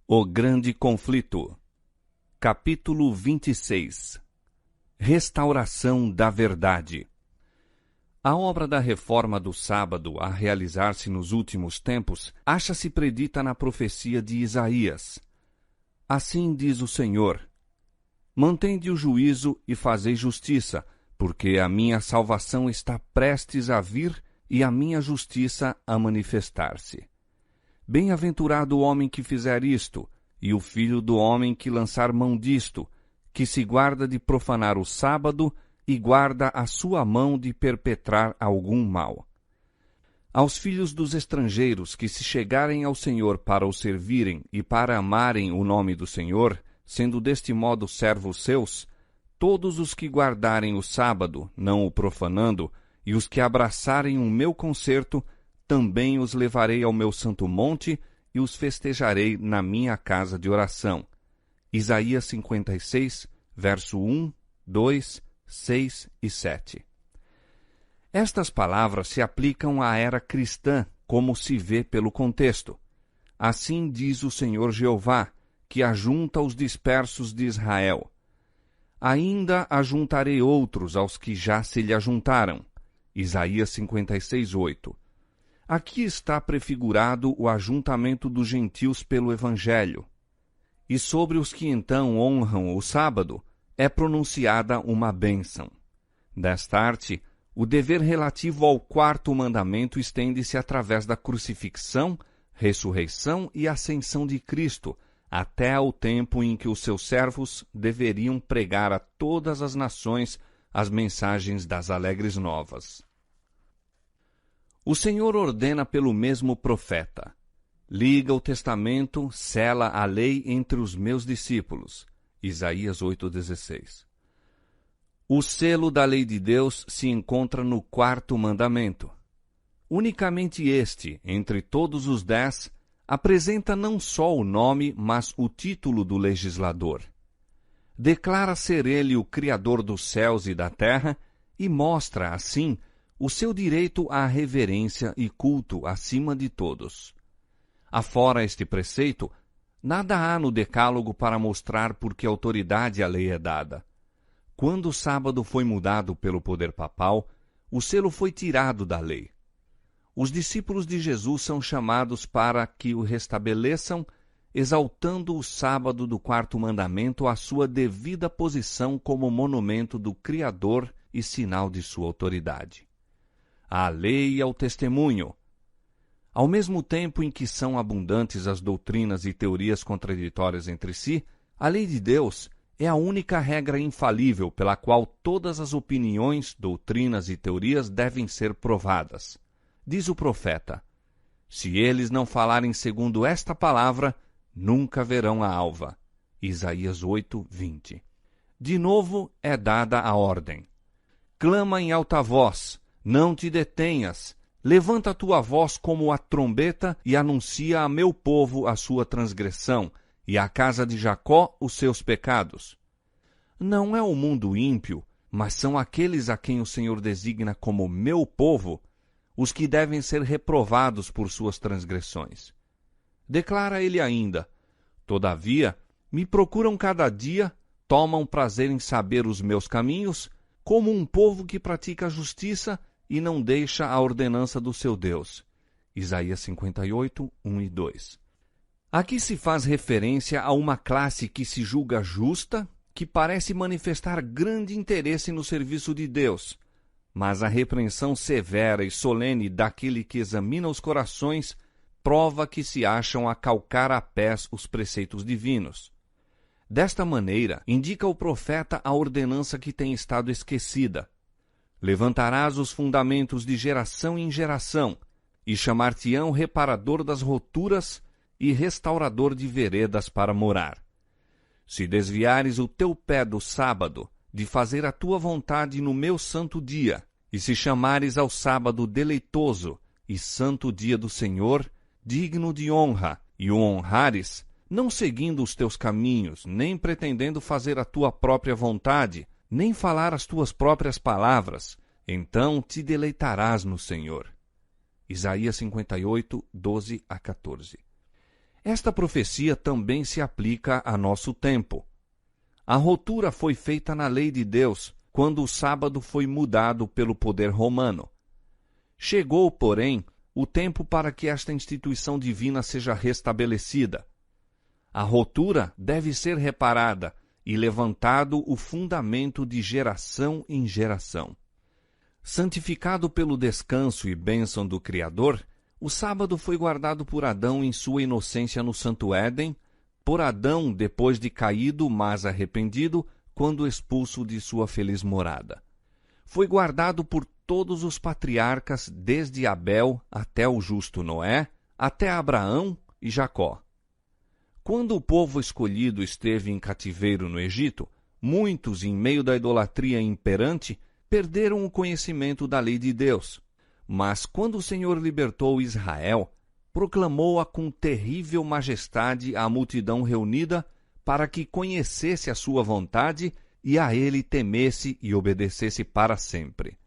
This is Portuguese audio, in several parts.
O grande conflito. Capítulo 26. Restauração da verdade. A obra da reforma do sábado a realizar-se nos últimos tempos acha-se predita na profecia de Isaías. Assim diz o Senhor: Mantende o juízo e fazei justiça, porque a minha salvação está prestes a vir e a minha justiça a manifestar-se. Bem-aventurado o homem que fizer isto, e o filho do homem que lançar mão disto, que se guarda de profanar o sábado e guarda a sua mão de perpetrar algum mal. Aos filhos dos estrangeiros que se chegarem ao Senhor para o servirem e para amarem o nome do Senhor, sendo deste modo servos seus, todos os que guardarem o sábado, não o profanando, e os que abraçarem o meu concerto, também os levarei ao meu santo monte e os festejarei na minha casa de oração. Isaías 56, verso 1, 2, 6 e 7. Estas palavras se aplicam à era cristã, como se vê pelo contexto. Assim diz o Senhor Jeová, que ajunta os dispersos de Israel. Ainda ajuntarei outros aos que já se lhe ajuntaram. Isaías 56, 8. Aqui está prefigurado o ajuntamento dos gentios pelo Evangelho. E sobre os que então honram o sábado, é pronunciada uma bênção. Desta arte, o dever relativo ao quarto mandamento estende-se através da crucifixão, ressurreição e ascensão de Cristo, até ao tempo em que os seus servos deveriam pregar a todas as nações as mensagens das alegres novas. O Senhor ordena pelo mesmo profeta: liga o testamento, sela a lei entre os meus discípulos. Isaías 8,16. O selo da lei de Deus se encontra no quarto mandamento. Unicamente este, entre todos os 10, apresenta não só o nome, mas o título do legislador. Declara ser ele o Criador dos céus e da terra e mostra, assim, o seu direito à reverência e culto acima de todos. Afora este preceito, nada há no Decálogo para mostrar por que autoridade a lei é dada. Quando o sábado foi mudado pelo poder papal, o selo foi tirado da lei. Os discípulos de Jesus são chamados para que o restabeleçam, exaltando o sábado do quarto mandamento à sua devida posição como monumento do Criador e sinal de sua autoridade. À lei e ao testemunho. Ao mesmo tempo em que são abundantes as doutrinas e teorias contraditórias entre si, a lei de Deus é a única regra infalível pela qual todas as opiniões, doutrinas e teorias devem ser provadas. Diz o profeta: se eles não falarem segundo esta palavra, nunca verão a alva. Isaías 8, 20. De novo é dada a ordem: clama em alta voz, não te detenhas, levanta a tua voz como a trombeta e anuncia a meu povo a sua transgressão, e à casa de Jacó os seus pecados. Não é o mundo ímpio, mas são aqueles a quem o Senhor designa como meu povo, os que devem ser reprovados por suas transgressões. Declara ele ainda: todavia, me procuram cada dia, tomam prazer em saber os meus caminhos, como um povo que pratica a justiça e não deixa a ordenança do seu Deus. Isaías 58, 1 e 2. Aqui se faz referência a uma classe que se julga justa, que parece manifestar grande interesse no serviço de Deus, mas a repreensão severa e solene daquele que examina os corações prova que se acham a calcar a pés os preceitos divinos. Desta maneira, indica o profeta a ordenança que tem estado esquecida. Levantarás os fundamentos de geração em geração, e chamar-te-ão reparador das roturas e restaurador de veredas para morar. Se desviares o teu pé do sábado, de fazer a tua vontade no meu santo dia, e se chamares ao sábado deleitoso e santo dia do Senhor, digno de honra, e o honrares, não seguindo os teus caminhos, nem pretendendo fazer a tua própria vontade, nem falar as tuas próprias palavras, então te deleitarás no Senhor. Isaías 58, 12 a 14. Esta profecia também se aplica a nosso tempo. A ruptura foi feita na lei de Deus, quando o sábado foi mudado pelo poder romano. Chegou, porém, o tempo para que esta instituição divina seja restabelecida. A ruptura deve ser reparada e levantado o fundamento de geração em geração. Santificado pelo descanso e bênção do Criador, o sábado foi guardado por Adão em sua inocência no Santo Éden, por Adão depois de caído, mas arrependido, quando expulso de sua feliz morada. Foi guardado por todos os patriarcas, desde Abel até o justo Noé, até Abraão e Jacó. Quando o povo escolhido esteve em cativeiro no Egito, muitos, em meio da idolatria imperante, perderam o conhecimento da lei de Deus. Mas quando o Senhor libertou Israel, proclamou-a com terrível majestade à multidão reunida, para que conhecesse a sua vontade e a ele temesse e obedecesse para sempre.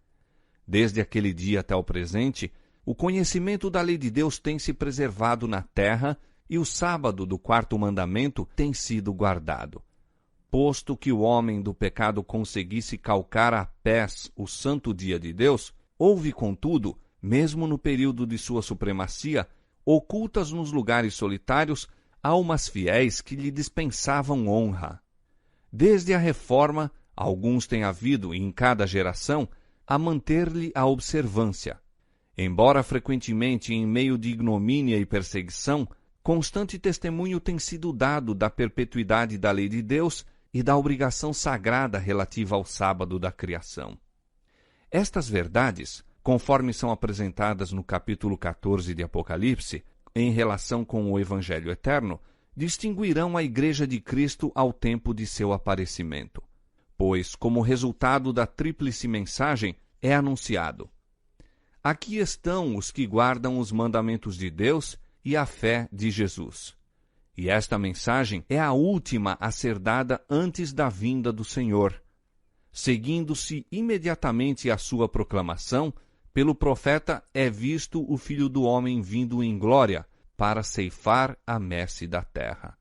Desde aquele dia até o presente, o conhecimento da lei de Deus tem se preservado na terra e o sábado do quarto mandamento tem sido guardado. Posto que o homem do pecado conseguisse calcar a pés o santo dia de Deus, houve, contudo, mesmo no período de sua supremacia, ocultas nos lugares solitários, almas fiéis que lhe dispensavam honra. Desde a reforma, alguns têm havido, em cada geração, a manter-lhe a observância. Embora frequentemente em meio de ignomínia e perseguição, constante testemunho tem sido dado da perpetuidade da lei de Deus e da obrigação sagrada relativa ao sábado da criação. Estas verdades, conforme são apresentadas no capítulo 14 de Apocalipse, em relação com o Evangelho eterno, distinguirão a Igreja de Cristo ao tempo de seu aparecimento. Pois, como resultado da tríplice mensagem, é anunciado: aqui estão os que guardam os mandamentos de Deus e a fé de Jesus. E esta mensagem é a última a ser dada antes da vinda do Senhor. Seguindo-se imediatamente a sua proclamação, pelo profeta é visto o Filho do Homem vindo em glória para ceifar a messe da terra.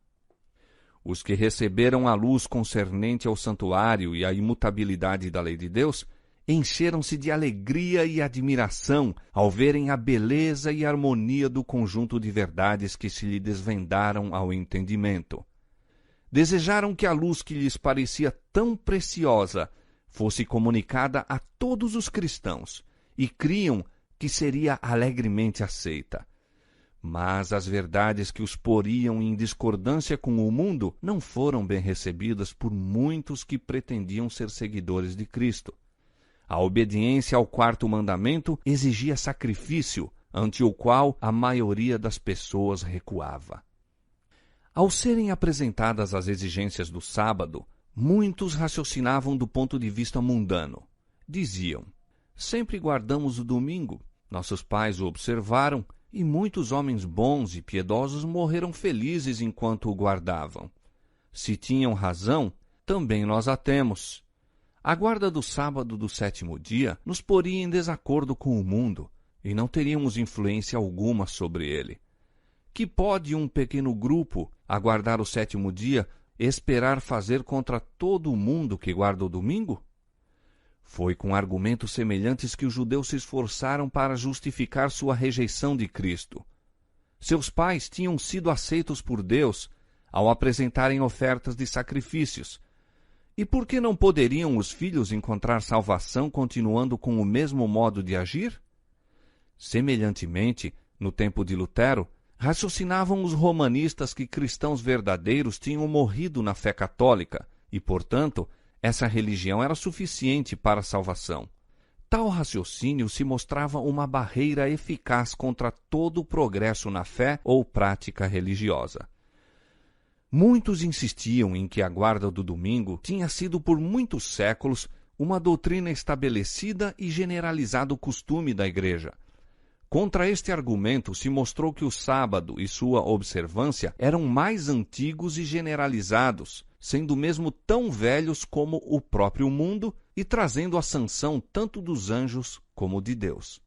Os que receberam a luz concernente ao santuário e à imutabilidade da lei de Deus encheram-se de alegria e admiração ao verem a beleza e harmonia do conjunto de verdades que se lhe desvendaram ao entendimento. Desejaram que a luz que lhes parecia tão preciosa fosse comunicada a todos os cristãos e criam que seria alegremente aceita. Mas as verdades que os poriam em discordância com o mundo não foram bem recebidas por muitos que pretendiam ser seguidores de Cristo. A obediência ao quarto mandamento exigia sacrifício, ante o qual a maioria das pessoas recuava. Ao serem apresentadas as exigências do sábado, muitos raciocinavam do ponto de vista mundano. Diziam: sempre guardamos o domingo, nossos pais o observaram, e muitos homens bons e piedosos morreram felizes enquanto o guardavam. Se tinham razão, também nós a temos. A guarda do sábado do sétimo dia nos poria em desacordo com o mundo, e não teríamos influência alguma sobre ele. Que pode um pequeno grupo, a guardar o sétimo dia, esperar fazer contra todo o mundo que guarda o domingo? Foi com argumentos semelhantes que os judeus se esforçaram para justificar sua rejeição de Cristo. Seus pais tinham sido aceitos por Deus ao apresentarem ofertas de sacrifícios. E por que não poderiam os filhos encontrar salvação continuando com o mesmo modo de agir? Semelhantemente, no tempo de Lutero, raciocinavam os romanistas que cristãos verdadeiros tinham morrido na fé católica e, portanto, essa religião era suficiente para a salvação. Tal raciocínio se mostrava uma barreira eficaz contra todo o progresso na fé ou prática religiosa. Muitos insistiam em que a guarda do domingo tinha sido por muitos séculos uma doutrina estabelecida e generalizado costume da Igreja. Contra este argumento se mostrou que o sábado e sua observância eram mais antigos e generalizados, sendo mesmo tão velhos como o próprio mundo e trazendo a sanção tanto dos anjos como de Deus.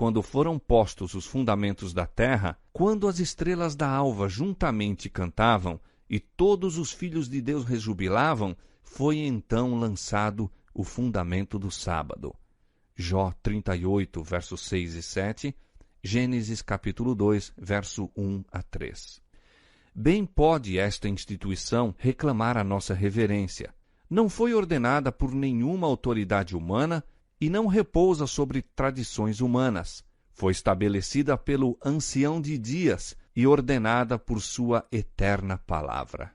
quando foram postos os fundamentos da terra, quando as estrelas da alva juntamente cantavam e todos os filhos de Deus rejubilavam, foi então lançado o fundamento do sábado. Jó 38, versos 6 e 7, Gênesis capítulo 2, verso 1 a 3. Bem pode esta instituição reclamar a nossa reverência. Não foi ordenada por nenhuma autoridade humana e não repousa sobre tradições humanas. Foi estabelecida pelo Ancião de Dias e ordenada por sua eterna palavra.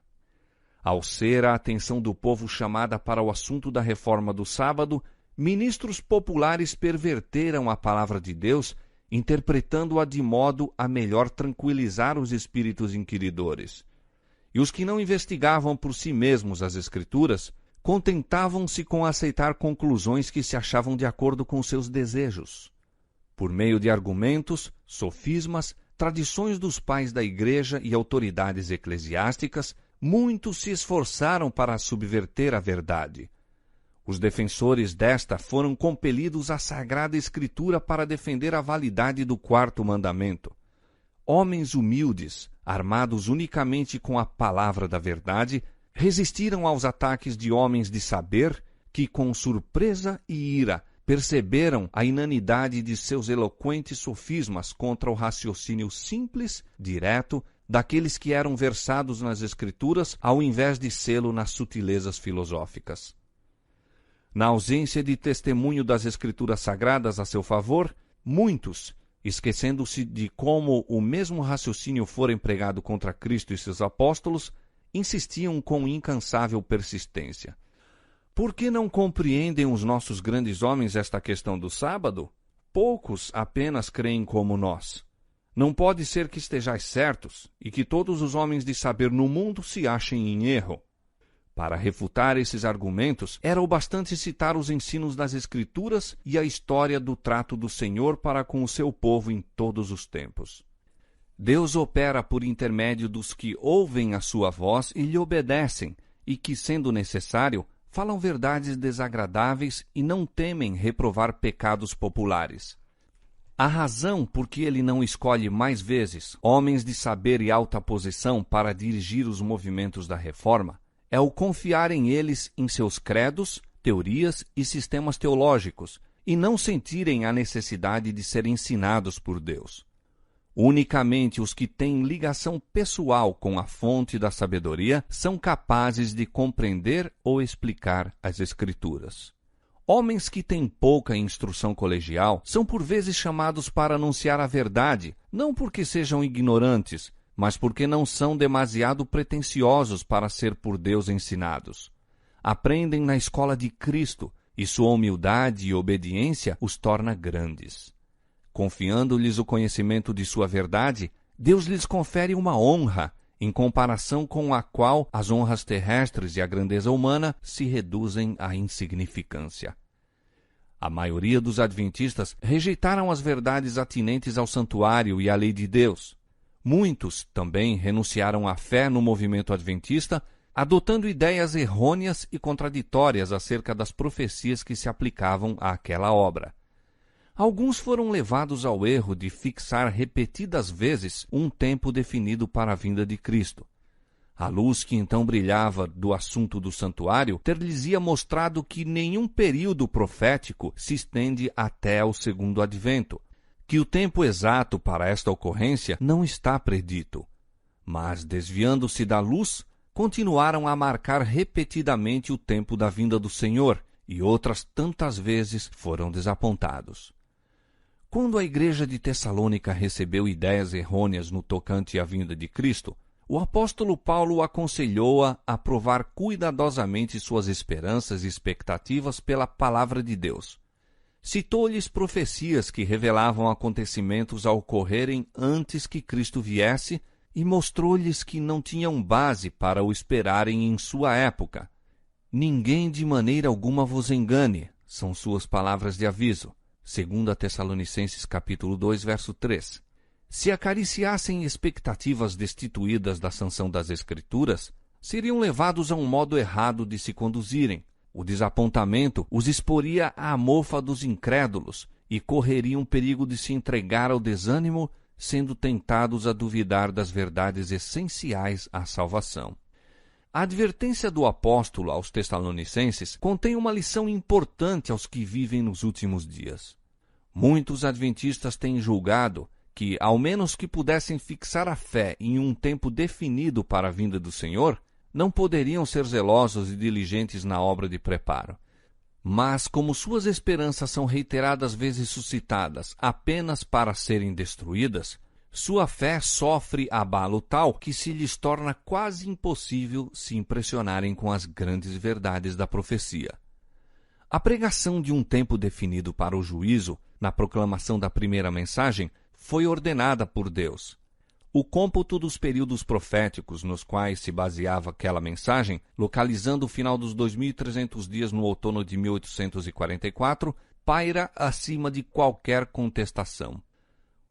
Ao ser a atenção do povo chamada para o assunto da reforma do sábado, ministros populares perverteram a palavra de Deus, interpretando-a de modo a melhor tranquilizar os espíritos inquiridores. E os que não investigavam por si mesmos as Escrituras, contentavam-se com aceitar conclusões que se achavam de acordo com seus desejos. Por meio de argumentos, sofismas, tradições dos pais da Igreja e autoridades eclesiásticas, muitos se esforçaram para subverter a verdade. Os defensores desta foram compelidos à Sagrada Escritura para defender a validade do quarto mandamento. Homens humildes, armados unicamente com a palavra da verdade, resistiram aos ataques de homens de saber que, com surpresa e ira, perceberam a inanidade de seus eloquentes sofismas contra o raciocínio simples, direto, daqueles que eram versados nas Escrituras, ao invés de sê-lo nas sutilezas filosóficas. Na ausência de testemunho das Escrituras Sagradas a seu favor, muitos, esquecendo-se de como o mesmo raciocínio fora empregado contra Cristo e seus apóstolos, insistiam com incansável persistência. Por que não compreendem os nossos grandes homens esta questão do sábado? Poucos apenas creem como nós. Não pode ser que estejais certos e que todos os homens de saber no mundo se achem em erro. Para refutar esses argumentos, era o bastante citar os ensinos das Escrituras e a história do trato do Senhor para com o seu povo em todos os tempos. Deus opera por intermédio dos que ouvem a sua voz e lhe obedecem, e que, sendo necessário, falam verdades desagradáveis e não temem reprovar pecados populares. A razão por que ele não escolhe mais vezes homens de saber e alta posição para dirigir os movimentos da reforma é o confiar em eles em seus credos, teorias e sistemas teológicos, e não sentirem a necessidade de serem ensinados por Deus. Unicamente os que têm ligação pessoal com a fonte da sabedoria são capazes de compreender ou explicar as Escrituras. Homens que têm pouca instrução colegial são por vezes chamados para anunciar a verdade, não porque sejam ignorantes, mas porque não são demasiado pretensiosos para ser por Deus ensinados. Aprendem na escola de Cristo, e sua humildade e obediência os torna grandes. Confiando-lhes o conhecimento de sua verdade, Deus lhes confere uma honra, em comparação com a qual as honras terrestres e a grandeza humana se reduzem à insignificância. A maioria dos adventistas rejeitaram as verdades atinentes ao santuário e à lei de Deus. Muitos também renunciaram à fé no movimento adventista, adotando ideias errôneas e contraditórias acerca das profecias que se aplicavam àquela obra. Alguns foram levados ao erro de fixar repetidas vezes um tempo definido para a vinda de Cristo. A luz que então brilhava do assunto do santuário ter-lhes-ia mostrado que nenhum período profético se estende até o segundo advento, que o tempo exato para esta ocorrência não está predito. Mas, desviando-se da luz, continuaram a marcar repetidamente o tempo da vinda do Senhor, e outras tantas vezes foram desapontados. Quando a igreja de Tessalônica recebeu ideias errôneas no tocante à vinda de Cristo, o apóstolo Paulo aconselhou-a a provar cuidadosamente suas esperanças e expectativas pela palavra de Deus. Citou-lhes profecias que revelavam acontecimentos a ocorrerem antes que Cristo viesse e mostrou-lhes que não tinham base para o esperarem em sua época. Ninguém de maneira alguma vos engane, são suas palavras de aviso. 2 Tessalonicenses capítulo 2, verso 3. Se acariciassem expectativas destituídas da sanção das Escrituras, seriam levados a um modo errado de se conduzirem. O desapontamento os exporia à mofa dos incrédulos, e correriam perigo de se entregar ao desânimo, sendo tentados a duvidar das verdades essenciais à salvação. A advertência do apóstolo aos Tessalonicenses contém uma lição importante aos que vivem nos últimos dias. Muitos adventistas têm julgado que, ao menos que pudessem fixar a fé em um tempo definido para a vinda do Senhor, não poderiam ser zelosos e diligentes na obra de preparo. Mas, como suas esperanças são reiteradas vezes suscitadas apenas para serem destruídas, sua fé sofre abalo tal que se lhes torna quase impossível se impressionarem com as grandes verdades da profecia. A pregação de um tempo definido para o juízo, na proclamação da primeira mensagem, foi ordenada por Deus. O cômputo dos períodos proféticos nos quais se baseava aquela mensagem, localizando o final dos 2.300 dias no outono de 1844, paira acima de qualquer contestação.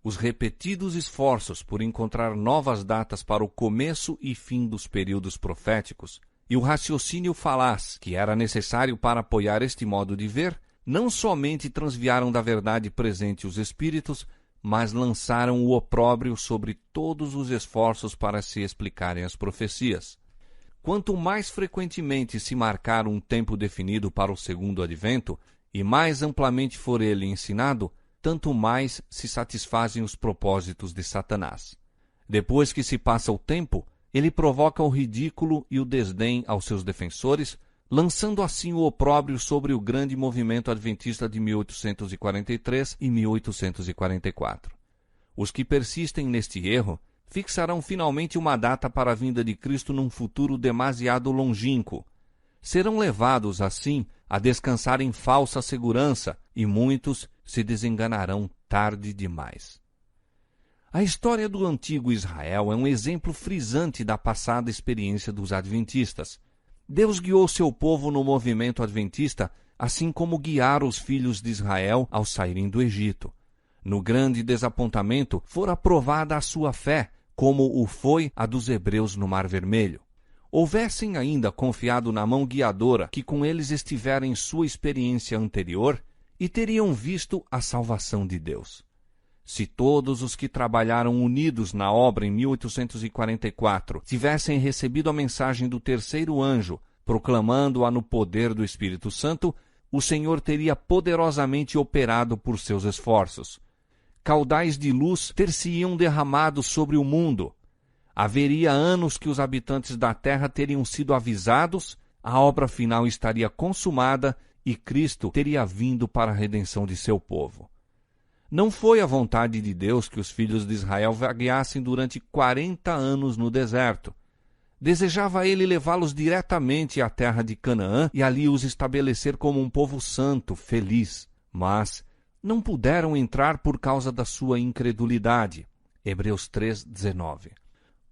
Os repetidos esforços por encontrar novas datas para o começo e fim dos períodos proféticos e o raciocínio falaz que era necessário para apoiar este modo de ver, não somente transviaram da verdade presente os espíritos, mas lançaram o opróbrio sobre todos os esforços para se explicarem as profecias. Quanto mais frequentemente se marcar um tempo definido para o segundo advento, e mais amplamente for ele ensinado, tanto mais se satisfazem os propósitos de Satanás. Depois que se passa o tempo, ele provoca o ridículo e o desdém aos seus defensores, lançando assim o opróbrio sobre o grande movimento adventista de 1843 e 1844. Os que persistem neste erro fixarão finalmente uma data para a vinda de Cristo num futuro demasiado longínquo. Serão levados, assim, a descansar em falsa segurança e muitos se desenganarão tarde demais. A história do antigo Israel é um exemplo frisante da passada experiência dos adventistas. Deus guiou seu povo no movimento adventista, assim como guiara os filhos de Israel ao saírem do Egito. No grande desapontamento, fora provada a sua fé, como o foi a dos hebreus no Mar Vermelho. Houvessem ainda confiado na mão guiadora que com eles estivera em sua experiência anterior, e teriam visto a salvação de Deus. Se todos os que trabalharam unidos na obra em 1844 tivessem recebido a mensagem do terceiro anjo, proclamando-a no poder do Espírito Santo, o Senhor teria poderosamente operado por seus esforços. Caudais de luz ter-se-iam derramado sobre o mundo. Haveria anos que os habitantes da terra teriam sido avisados, a obra final estaria consumada e Cristo teria vindo para a redenção de seu povo. Não foi a vontade de Deus que os filhos de Israel vagueassem durante 40 anos no deserto. Desejava ele levá-los diretamente à terra de Canaã e ali os estabelecer como um povo santo, feliz. Mas não puderam entrar por causa da sua incredulidade. Hebreus 3:19.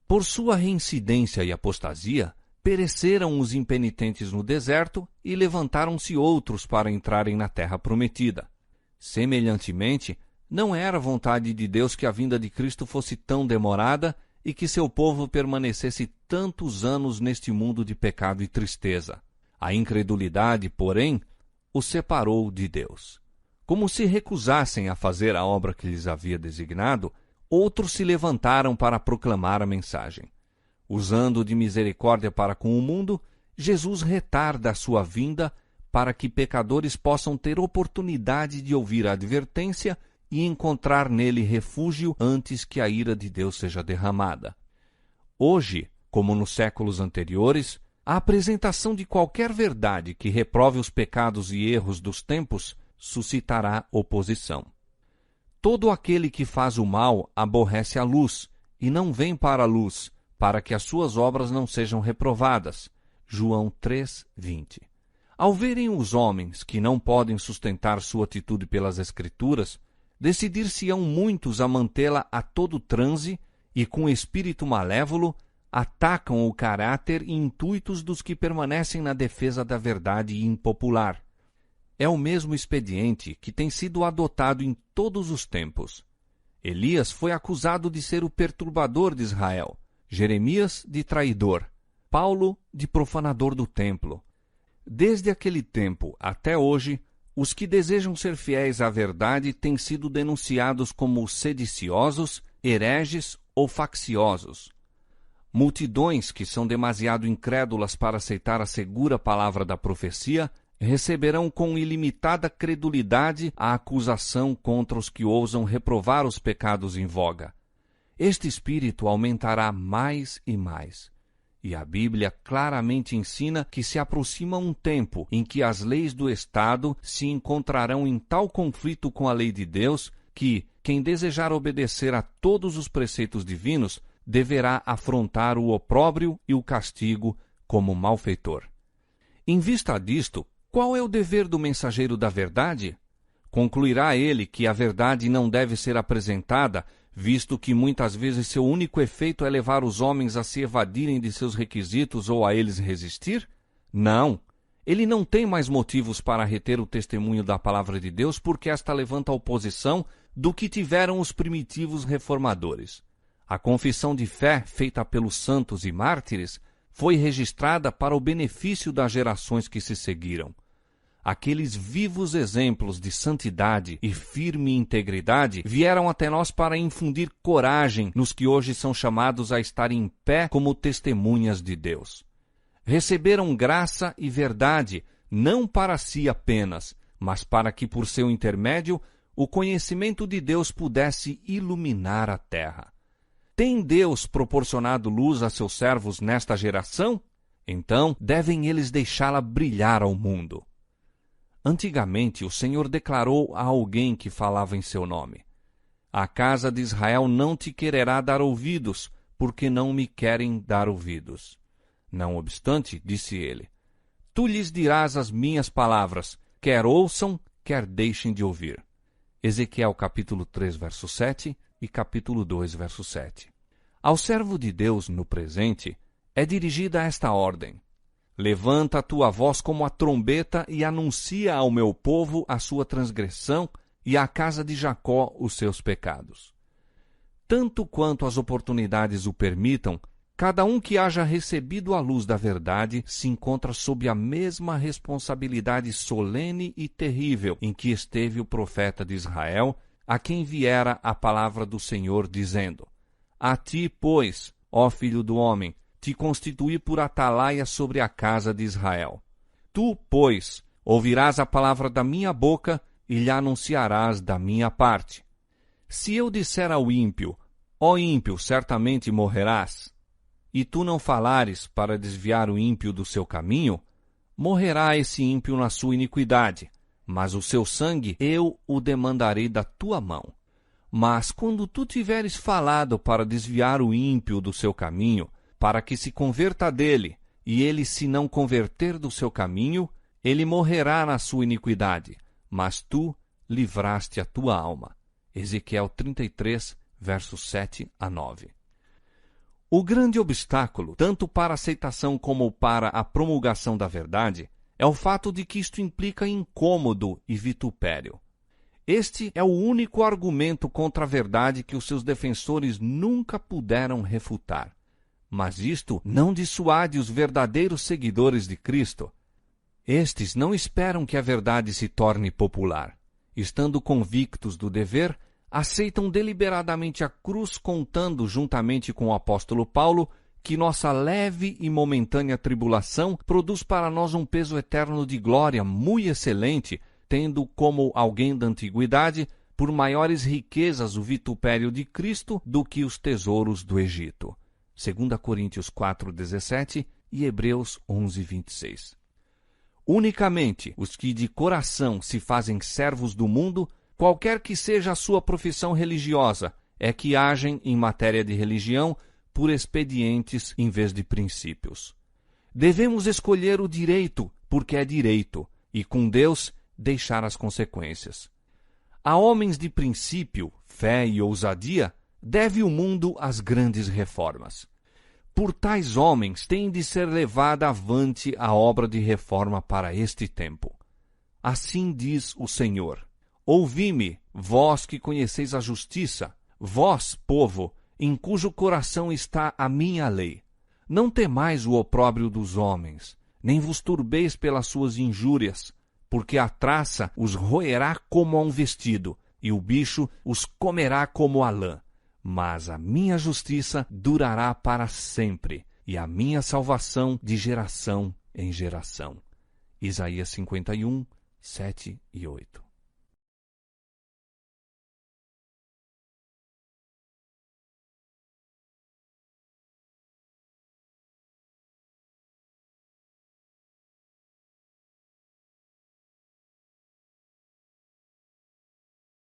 Por sua reincidência e apostasia, pereceram os impenitentes no deserto e levantaram-se outros para entrarem na terra prometida. Semelhantemente, não era vontade de Deus que a vinda de Cristo fosse tão demorada e que seu povo permanecesse tantos anos neste mundo de pecado e tristeza. A incredulidade, porém, os separou de Deus. Como se recusassem a fazer a obra que lhes havia designado, outros se levantaram para proclamar a mensagem. Usando de misericórdia para com o mundo, Jesus retarda a sua vinda para que pecadores possam ter oportunidade de ouvir a advertência e encontrar nele refúgio antes que a ira de Deus seja derramada. Hoje, como nos séculos anteriores, a apresentação de qualquer verdade que reprove os pecados e erros dos tempos suscitará oposição. Todo aquele que faz o mal aborrece a luz e não vem para a luz, para que as suas obras não sejam reprovadas. João 3:20. Ao verem os homens que não podem sustentar sua atitude pelas Escrituras, decidir-se-ão muitos a mantê-la a todo transe e, com espírito malévolo, atacam o caráter e intuitos dos que permanecem na defesa da verdade impopular. É o mesmo expediente que tem sido adotado em todos os tempos. Elias foi acusado de ser o perturbador de Israel, Jeremias de traidor, Paulo de profanador do templo. Desde aquele tempo até hoje, Os que desejam ser fiéis à verdade têm sido denunciados como sediciosos, hereges ou facciosos. Multidões que são demasiado incrédulas para aceitar a segura palavra da profecia receberão com ilimitada credulidade a acusação contra os que ousam reprovar os pecados em voga. Este espírito aumentará mais e mais. E a Bíblia claramente ensina que se aproxima um tempo em que as leis do Estado se encontrarão em tal conflito com a lei de Deus que quem desejar obedecer a todos os preceitos divinos deverá afrontar o opróbrio e o castigo como malfeitor. Em vista disto, qual é o dever do mensageiro da verdade? Concluirá ele que a verdade não deve ser apresentada, visto que muitas vezes seu único efeito é levar os homens a se evadirem de seus requisitos ou a eles resistir? Não. Ele não tem mais motivos para reter o testemunho da palavra de Deus, porque esta levanta oposição do que tiveram os primitivos reformadores. A confissão de fé feita pelos santos e mártires foi registrada para o benefício das gerações que se seguiram. Aqueles vivos exemplos de santidade e firme integridade vieram até nós para infundir coragem nos que hoje são chamados a estar em pé como testemunhas de Deus. Receberam graça e verdade, não para si apenas, mas para que por seu intermédio o conhecimento de Deus pudesse iluminar a terra. Tem Deus proporcionado luz a seus servos nesta geração? Então devem eles deixá-la brilhar ao mundo. Antigamente, o Senhor declarou a alguém que falava em seu nome: A casa de Israel não te quererá dar ouvidos, porque não me querem dar ouvidos. Não obstante, disse ele, tu lhes dirás as minhas palavras, quer ouçam, quer deixem de ouvir. Ezequiel capítulo 3, verso 7 e capítulo 2, verso 7. Ao servo de Deus, no presente, é dirigida esta ordem: Levanta a tua voz como a trombeta e anuncia ao meu povo a sua transgressão e à casa de Jacó os seus pecados. Tanto quanto as oportunidades o permitam, cada um que haja recebido a luz da verdade se encontra sob a mesma responsabilidade solene e terrível em que esteve o profeta de Israel, a quem viera a palavra do Senhor, dizendo: A ti, pois, ó filho do homem, te constituí por atalaia sobre a casa de Israel. Tu, pois, ouvirás a palavra da minha boca e lhe anunciarás da minha parte. Se eu disser ao ímpio: Ó ímpio, certamente morrerás, e tu não falares para desviar o ímpio do seu caminho, morrerá esse ímpio na sua iniquidade, mas o seu sangue eu o demandarei da tua mão. Mas quando tu tiveres falado para desviar o ímpio do seu caminho, para que se converta dele, e ele se não converter do seu caminho, ele morrerá na sua iniquidade, mas tu livraste a tua alma. Ezequiel 33, versos 7 a 9. O grande obstáculo, tanto para a aceitação como para a promulgação da verdade, é o fato de que isto implica incômodo e vitupério. Este é o único argumento contra a verdade que os seus defensores nunca puderam refutar. Mas isto não dissuade os verdadeiros seguidores de Cristo. Estes não esperam que a verdade se torne popular. Estando convictos do dever, aceitam deliberadamente a cruz, contando, juntamente com o apóstolo Paulo, que nossa leve e momentânea tribulação produz para nós um peso eterno de glória muito excelente, tendo como alguém da antiguidade por maiores riquezas o vitupério de Cristo do que os tesouros do Egito. 2 Coríntios 4,17 e Hebreus 11,26. Unicamente os que de coração se fazem servos do mundo, qualquer que seja a sua profissão religiosa, é que agem em matéria de religião por expedientes em vez de princípios. Devemos escolher o direito porque é direito, e com Deus deixar as consequências. A homens de princípio, fé e ousadia, deve o mundo às grandes reformas. Por tais homens tem de ser levada avante a obra de reforma para este tempo. Assim diz o Senhor: Ouvi-me, vós que conheceis a justiça, vós, povo, em cujo coração está a minha lei. Não temais o opróbrio dos homens, nem vos turbeis pelas suas injúrias, porque a traça os roerá como a um vestido, e o bicho os comerá como a lã. Mas a minha justiça durará para sempre, e a minha salvação de geração em geração. Isaías 51, 7 e 8.